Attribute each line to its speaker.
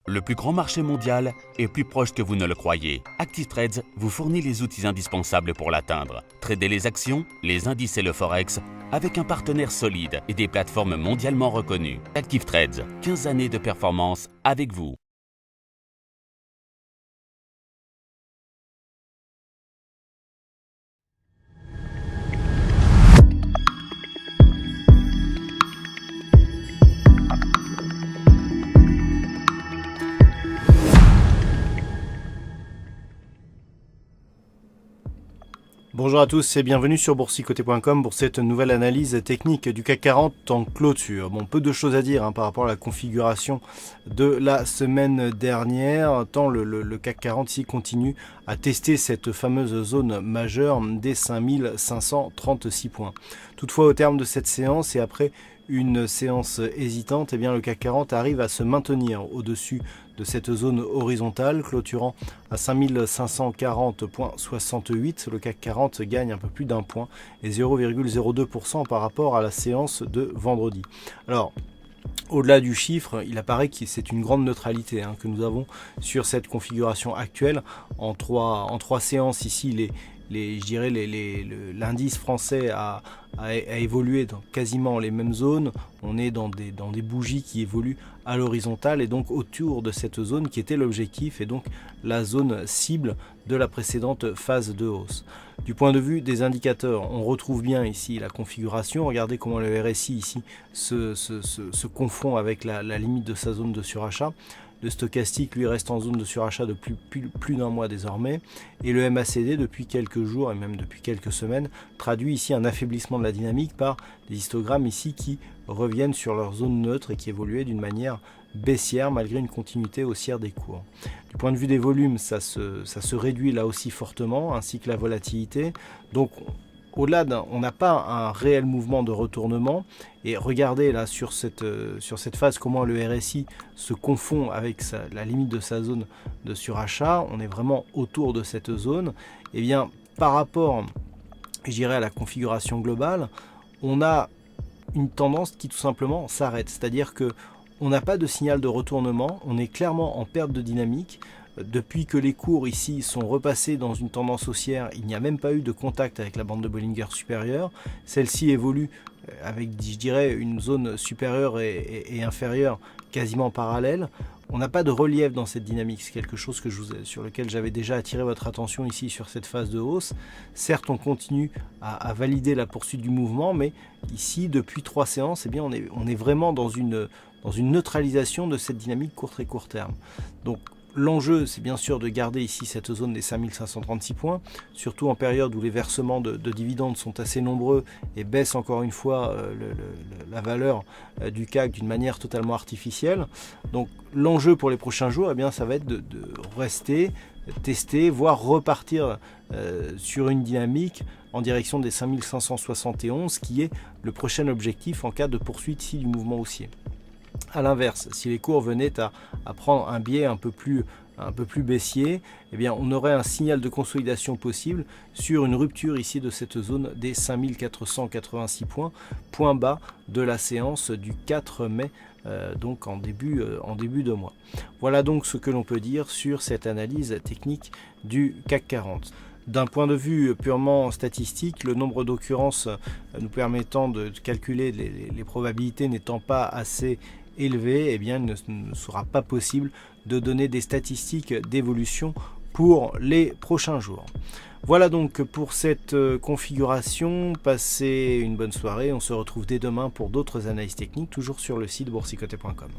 Speaker 1: Le plus grand marché mondial est plus proche que vous ne le croyez. Active Trades vous fournit les outils indispensables pour l'atteindre. Tradez les actions, les indices et le forex avec un partenaire solide et des plateformes mondialement reconnues. Active Trades, 15 années de performance avec vous.
Speaker 2: Bonjour à tous et bienvenue sur boursicoté.com pour cette nouvelle analyse technique du CAC 40 en clôture. Bon, peu de choses à dire par rapport à la configuration de la semaine dernière, tant le CAC 40 ici continue à tester cette fameuse zone majeure des 5536 points. Toutefois, au terme de cette séance et après une séance hésitante, eh bien, le CAC 40 arrive à se maintenir au-dessus de cette zone horizontale, clôturant à 5540,68. Le CAC 40 gagne un peu plus d'un point et 0,02% par rapport à la séance de vendredi. Alors, au-delà du chiffre, il apparaît que c'est une grande neutralité que nous avons sur cette configuration actuelle. En trois séances ici, l'indice français a évolué dans quasiment les mêmes zones. On est dans des bougies qui évoluent à l'horizontale et donc autour de cette zone qui était l'objectif et donc la zone cible de la précédente phase de hausse. Du point de vue des indicateurs, on retrouve bien ici la configuration. Regardez comment le RSI ici se confond avec la limite de sa zone de surachat. Le stochastique lui reste en zone de surachat depuis plus d'un mois désormais et le MACD depuis quelques jours et même depuis quelques semaines traduit ici un affaiblissement de la dynamique par des histogrammes ici qui reviennent sur leur zone neutre et qui évoluaient d'une manière baissière malgré une continuité haussière des cours. Du point de vue des volumes, ça se réduit là aussi fortement ainsi que la volatilité. Donc au-delà on n'a pas un réel mouvement de retournement et regardez là sur cette phase comment le RSI se confond avec la limite de sa zone de surachat. On est vraiment autour de cette zone. Et bien par rapport, je dirais, à la configuration globale, on a une tendance qui tout simplement s'arrête. C'est-à-dire que on n'a pas de signal de retournement, on est clairement en perte de dynamique. Depuis que les cours ici sont repassés dans une tendance haussière, il n'y a même pas eu de contact avec la bande de Bollinger supérieure. Celle-ci évolue avec, je dirais, une zone supérieure et inférieure quasiment parallèle. On n'a pas de relief dans cette dynamique, c'est quelque chose sur lequel j'avais déjà attiré votre attention ici sur cette phase de hausse. Certes, on continue à valider la poursuite du mouvement, mais ici, depuis 3 séances, eh bien, on est vraiment dans une neutralisation de cette dynamique court terme. Donc, l'enjeu, c'est bien sûr de garder ici cette zone des 5536 points, surtout en période où les versements de dividendes sont assez nombreux et baissent encore une fois la valeur du CAC d'une manière totalement artificielle. Donc l'enjeu pour les prochains jours, eh bien, ça va être de rester, tester, voire repartir sur une dynamique en direction des 5571, qui est le prochain objectif en cas de poursuite ici du mouvement haussier. A l'inverse, si les cours venaient à prendre un biais un peu plus baissier, eh bien, on aurait un signal de consolidation possible sur une rupture ici de cette zone des 5486 points, point bas de la séance du 4 mai, donc en début de mois. Voilà donc ce que l'on peut dire sur cette analyse technique du CAC 40. D'un point de vue purement statistique, le nombre d'occurrences nous permettant de calculer les probabilités n'étant pas assez élevé, eh bien, il ne sera pas possible de donner des statistiques d'évolution pour les prochains jours. Voilà donc pour cette configuration. Passez une bonne soirée. On se retrouve dès demain pour d'autres analyses techniques, toujours sur le site boursicoté.com.